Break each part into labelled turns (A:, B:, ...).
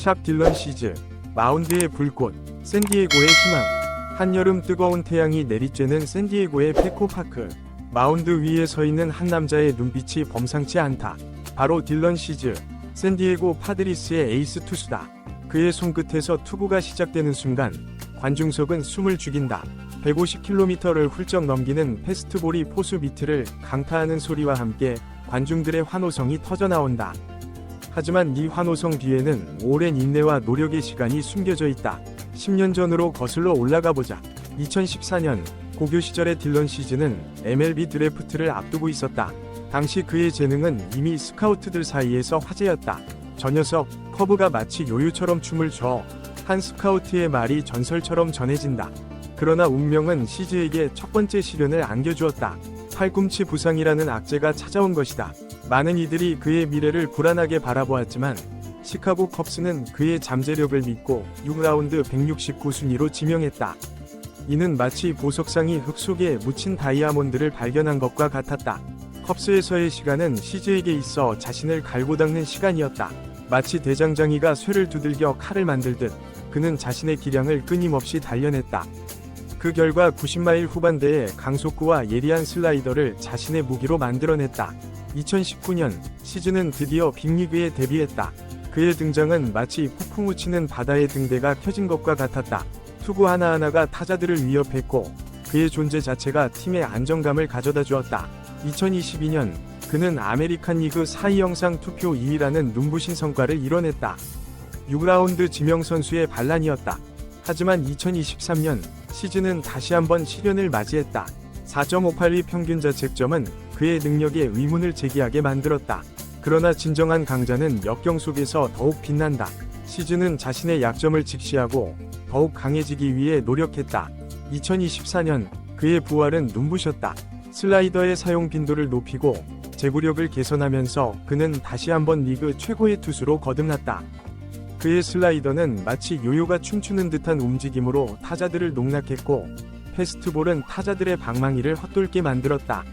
A: 샵 딜런 시즈, 마운드의 불꽃, 샌디에고의 희망. 한여름 뜨거운 태양이 내리쬐는 샌디에고의 페코파크. 마운드 위에 서 있는 한 남자의 눈빛이 범상치 않다. 바로 딜런 시즈, 샌디에고 파드리스의 에이스 투수다. 그의 손끝에서 투구가 시작되는 순간 관중석은 숨을 죽인다. 150km를 훌쩍 넘기는 패스트볼이 포수 밑을 강타하는 소리와 함께 관중들의 환호성이 터져나온다. 하지만 이 환호성 뒤에는 오랜 인내와 노력의 시간이 숨겨져 있다. 10년 전으로 거슬러 올라가 보자. 2014년 고교 시절의 딜런 시즈는 MLB 드래프트를 앞두고 있었다. 당시 그의 재능은 이미 스카우트들 사이에서 화제였다. 저 녀석, 커브가 마치 요요처럼 춤을 춰. 한 스카우트의 말이 전설처럼 전해진다. 그러나 운명은 시즈에게 첫 번째 시련을 안겨주었다. 팔꿈치 부상이라는 악재가 찾아온 것이다. 많은 이들이 그의 미래를 불안하게 바라보았지만 시카고 컵스는 그의 잠재력을 믿고 6라운드 169순위로 지명했다. 이는 마치 보석상이 흙 속에 묻힌 다이아몬드를 발견한 것과 같았다. 컵스에서의 시간은 시즈에게 있어 자신을 갈고 닦는 시간이었다. 마치 대장장이가 쇠를 두들겨 칼을 만들듯 그는 자신의 기량을 끊임없이 단련했다. 그 결과 90마일 후반대에 강속구와 예리한 슬라이더를 자신의 무기로 만들어냈다. 2019년 시즈는 드디어 빅리그에 데뷔했다. 그의 등장은 마치 폭풍 우치는 바다의 등대가 켜진 것과 같았다. 투구 하나하나가 타자들을 위협했고 그의 존재 자체가 팀의 안정감을 가져다 주었다. 2022년 그는 아메리칸 리그 4위 영상 투표 2위라는 눈부신 성과를 이뤄냈다. 6라운드 지명선수의 반란이었다. 하지만 2023년 시즌은 다시 한번 시련을 맞이했다. 4.58위 평균 자책점은 그의 능력에 의문을 제기하게 만들었다. 그러나 진정한 강자는 역경 속에서 더욱 빛난다. 시즌은 자신의 약점을 직시하고 더욱 강해지기 위해 노력했다. 2024년 그의 부활은 눈부셨다. 슬라이더의 사용 빈도를 높이고 제구력을 개선하면서 그는 다시 한번 리그 최고의 투수로 거듭났다. 그의 슬라이더는 마치 요요가 춤추는 듯한 움직임으로 타자들을 농락했고 패스트볼은 타자들의 방망이를 헛돌게 만들었다.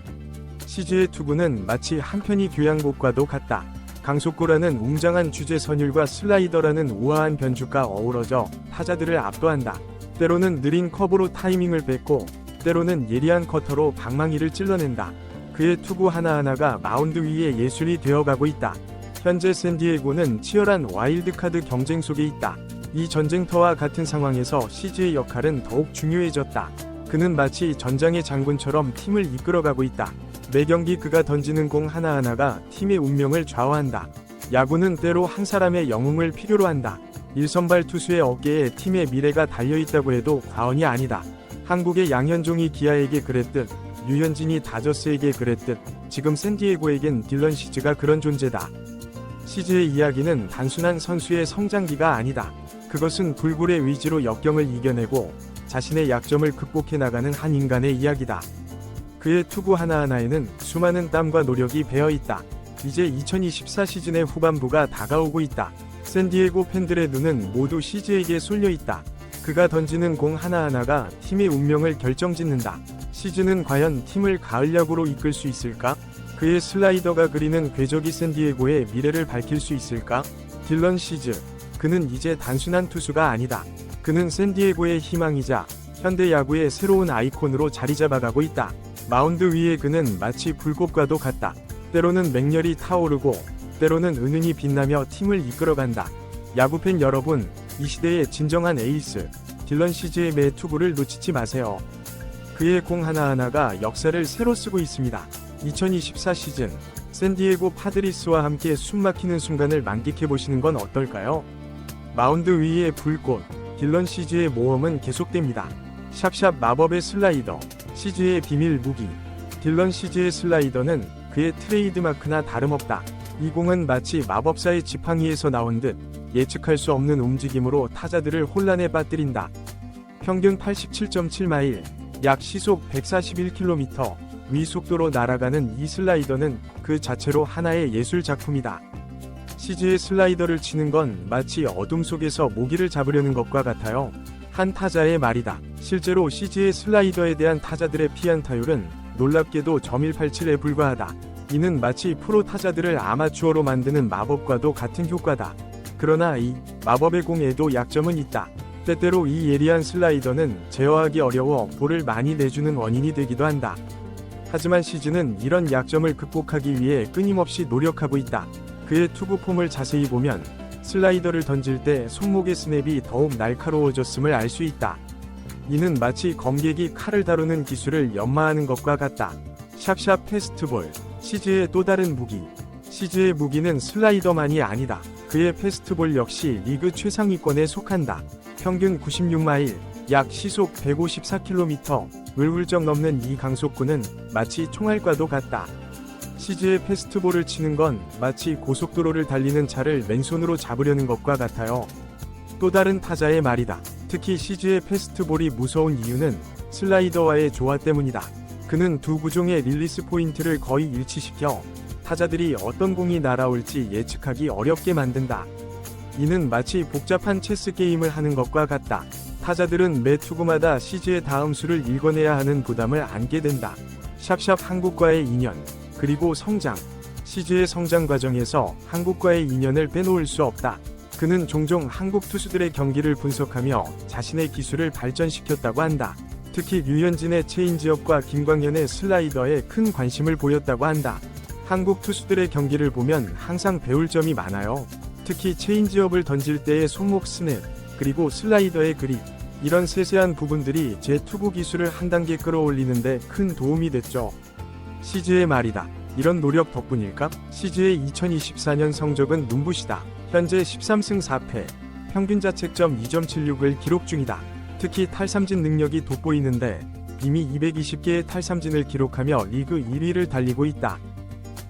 A: 시즈의 투구는 마치 한편의 교향곡과도 같다. 강속구라는 웅장한 주제 선율과 슬라이더라는 우아한 변주가 어우러져 타자들을 압도한다. 때로는 느린 커브로 타이밍을 뺏고 때로는 예리한 커터로 방망이를 찔러낸다. 그의 투구 하나하나가 마운드 위에 예술이 되어가고 있다. 현재 샌디에고는 치열한 와일드카드 경쟁 속에 있다. 이 전쟁터와 같은 상황에서 시즈의 역할은 더욱 중요해졌다. 그는 마치 전장의 장군처럼 팀을 이끌어가고 있다. 매 경기 그가 던지는 공 하나하나가 팀의 운명을 좌우한다. 야구는 때로 한 사람의 영웅을 필요로 한다. 1선발 투수의 어깨에 팀의 미래가 달려있다고 해도 과언이 아니다. 한국의 양현종이 기아에게 그랬듯 류현진이 다저스에게 그랬듯 지금 샌디에고에겐 딜런 시즈가 그런 존재다. 시즈의 이야기는 단순한 선수의 성장기가 아니다. 그것은 불굴의 위지로 역경을 이겨내고 자신의 약점을 극복해 나가는 한 인간의 이야기다. 그의 투구 하나하나에는 수많은 땀과 노력이 배어있다. 이제 2024 시즌의 후반부가 다가오고 있다. 샌디에고 팬들의 눈은 모두 시즈에게 쏠려있다. 그가 던지는 공 하나하나가 팀의 운명을 결정짓는다. 시즈는 과연 팀을 가을 야구로 이끌 수 있을까? 그의 슬라이더가 그리는 궤적이 샌디에고의 미래를 밝힐 수 있을까? 딜런 시즈. 그는 이제 단순한 투수가 아니다. 그는 샌디에고의 희망이자 현대 야구의 새로운 아이콘으로 자리 잡아가고 있다. 마운드 위에 그는 마치 불꽃과도 같다. 때로는 맹렬히 타오르고 때로는 은은히 빛나며 팀을 이끌어간다. 야구팬 여러분, 이 시대의 진정한 에이스 딜런 시즈의 매 투구를 놓치지 마세요. 그의 공 하나하나가 역사를 새로 쓰고 있습니다. 2024 시즌 샌디에고 파드리스와 함께 숨막히는 순간을 만끽해보시는 건 어떨까요? 마운드 위의 불꽃 딜런 시즈의 모험은 계속됩니다. 샵샵 마법의 슬라이더 시즈의 비밀 무기. 딜런 시즈의 슬라이더는 그의 트레이드마크나 다름없다. 이 공은 마치 마법사의 지팡이에서 나온 듯 예측할 수 없는 움직임으로 타자들을 혼란에 빠뜨린다. 평균 87.7마일, 약 시속 141km 위속도로 날아가는 이 슬라이더는 그 자체로 하나의 예술 작품이다. 시즈의 슬라이더를 치는 건 마치 어둠 속에서 모기를 잡으려는 것과 같아요. 한 타자의 말이다. 실제로 시즈의 슬라이더에 대한 타자들의 피안타율은 놀랍게도 0.187에 불과하다. 이는 마치 프로 타자들을 아마추어로 만드는 마법과도 같은 효과다. 그러나 이 마법의 공에도 약점은 있다. 때때로 이 예리한 슬라이더는 제어하기 어려워 볼을 많이 내주는 원인이 되기도 한다. 하지만 시즈는 이런 약점을 극복하기 위해 끊임없이 노력하고 있다. 그의 투구 폼을 자세히 보면 슬라이더를 던질 때 손목의 스냅이 더욱 날카로워졌음을 알 수 있다. 이는 마치 검객이 칼을 다루는 기술을 연마하는 것과 같다. 샵샵 패스트볼, 시즈의 또 다른 무기. 시즈의 무기는 슬라이더만이 아니다. 그의 패스트볼 역시 리그 최상위권에 속한다. 평균 96마일, 약 시속 154km를 훌쩍 넘는 이 강속구는 마치 총알과도 같다. 시즈의 패스트볼을 치는 건 마치 고속도로를 달리는 차를 맨손으로 잡으려는 것과 같아요. 또 다른 타자의 말이다. 특히 시즈의 패스트볼이 무서운 이유는 슬라이더와의 조화 때문이다. 그는 두 구종의 릴리스 포인트를 거의 일치시켜 타자들이 어떤 공이 날아올지 예측하기 어렵게 만든다. 이는 마치 복잡한 체스 게임을 하는 것과 같다. 타자들은 매 투구마다 시즈의 다음 수를 읽어내야 하는 부담을 안게 된다. 샵샵 한국과의 인연, 그리고 성장. 시즈의 성장 과정에서 한국과의 인연을 빼놓을 수 없다. 그는 종종 한국 투수들의 경기를 분석하며 자신의 기술을 발전시켰다고 한다. 특히 류현진의 체인지업과 김광현의 슬라이더에 큰 관심을 보였다고 한다. 한국 투수들의 경기를 보면 항상 배울 점이 많아요. 특히 체인지업을 던질 때의 손목 스냅, 그리고 슬라이더의 그립. 이런 세세한 부분들이 제 투구 기술을 한 단계 끌어올리는데 큰 도움이 됐죠. 시즈의 말이다. 이런 노력 덕분일까? 시즈의 2024년 성적은 눈부시다. 현재 13승 4패, 평균 자책점 2.76을 기록 중이다. 특히 탈삼진 능력이 돋보이는데 이미 220개의 탈삼진을 기록하며 리그 1위를 달리고 있다.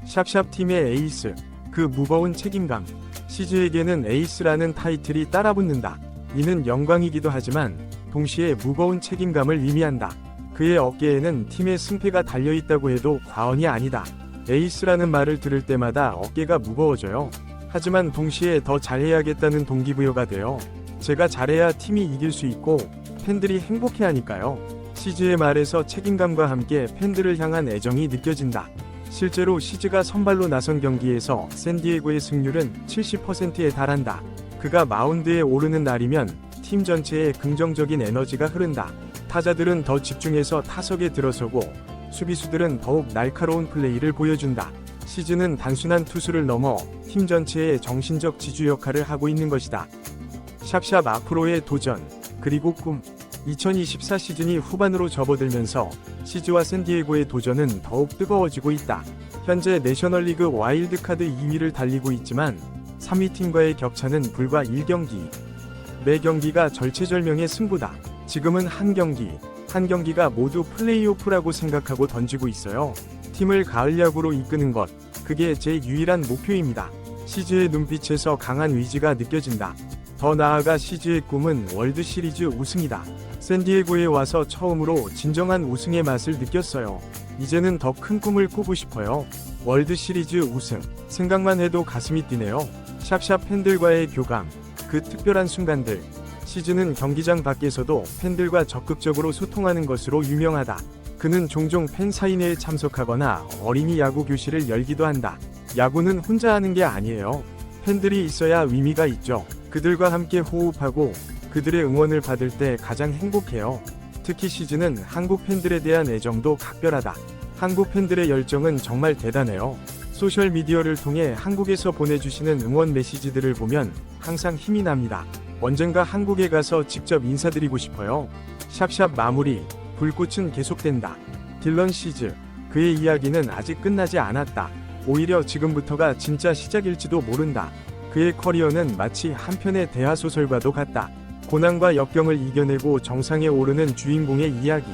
A: 샵샵 팀의 에이스, 그 무거운 책임감. 시즈에게는 에이스라는 타이틀이 따라붙는다. 이는 영광이기도 하지만 동시에 무거운 책임감을 의미한다. 그의 어깨에는 팀의 승패가 달려있다고 해도 과언이 아니다. 에이스라는 말을 들을 때마다 어깨가 무거워져요. 하지만 동시에 더 잘해야겠다는 동기부여가 돼요. 제가 잘해야 팀이 이길 수 있고 팬들이 행복해하니까요. 시즈의 말에서 책임감과 함께 팬들을 향한 애정이 느껴진다. 실제로 시즈가 선발로 나선 경기에서 샌디에고의 승률은 70%에 달한다. 그가 마운드에 오르는 날이면 팀 전체에 긍정적인 에너지가 흐른다. 타자들은 더 집중해서 타석에 들어서고 수비수들은 더욱 날카로운 플레이를 보여준다. 시즈는 단순한 투수를 넘어 팀 전체의 정신적 지주 역할을 하고 있는 것이다. 샵샵 앞으로의 도전, 그리고 꿈. 2024 시즌이 후반으로 접어들면서 시즈와 샌디에고의 도전은 더욱 뜨거워지고 있다. 현재 내셔널리그 와일드카드 2위를 달리고 있지만 3위 팀과의 격차는 불과 1경기. 매 경기가 절체절명의 승부다. 지금은 한 경기가 모두 플레이오프라고 생각하고 던지고 있어요. 팀을 가을 야구로 이끄는 것, 그게 제 유일한 목표입니다. 시즈의 눈빛에서 강한 의지가 느껴진다. 더 나아가 시즈의 꿈은 월드 시리즈 우승이다. 샌디에고에 와서 처음으로 진정한 우승의 맛을 느꼈어요. 이제는 더 큰 꿈을 꾸고 싶어요. 월드 시리즈 우승. 생각만 해도 가슴이 뛰네요. 샵샵 팬들과의 교감. 그 특별한 순간들. 시즈는 경기장 밖에서도 팬들과 적극적으로 소통하는 것으로 유명하다. 그는 종종 팬 사인회에 참석하거나 어린이 야구 교실을 열기도 한다. 야구는 혼자 하는 게 아니에요. 팬들이 있어야 의미가 있죠. 그들과 함께 호흡하고 그들의 응원을 받을 때 가장 행복해요. 특히 시즈는 한국 팬들에 대한 애정도 각별하다. 한국 팬들의 열정은 정말 대단해요. 소셜미디어를 통해 한국에서 보내주시는 응원 메시지들을 보면 항상 힘이 납니다. 언젠가 한국에 가서 직접 인사드리고 싶어요. 샵샵 마무리. 불꽃은 계속된다. 딜런 시즈. 그의 이야기는 아직 끝나지 않았다. 오히려 지금부터가 진짜 시작일지도 모른다. 그의 커리어는 마치 한 편의 대하소설과도 같다. 고난과 역경을 이겨내고 정상에 오르는 주인공의 이야기.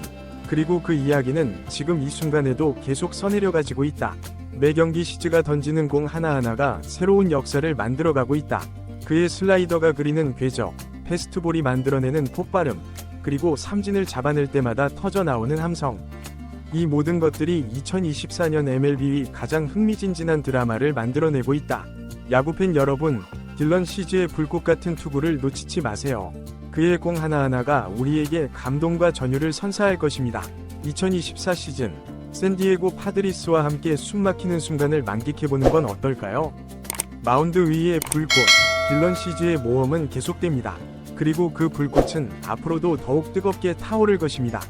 A: 그리고 그 이야기는 지금 이 순간에도 계속 써내려가지고 있다. 매 경기 시즈가 던지는 공 하나하나가 새로운 역사를 만들어가고 있다. 그의 슬라이더가 그리는 궤적, 패스트볼이 만들어내는 폭발음, 그리고 삼진을 잡아낼 때마다 터져나오는 함성. 이 모든 것들이 2024년 MLB의 가장 흥미진진한 드라마를 만들어내고 있다. 야구팬 여러분, 딜런 시즈의 불꽃 같은 투구를 놓치지 마세요. 그의 공 하나하나가 우리에게 감동과 전율을 선사할 것입니다. 2024 시즌, 샌디에고 파드리스와 함께 숨막히는 순간을 만끽해보는 건 어떨까요? 마운드 위의 불꽃. 딜런 시즈의 모험은 계속됩니다. 그리고 그 불꽃은 앞으로도 더욱 뜨겁게 타오를 것입니다.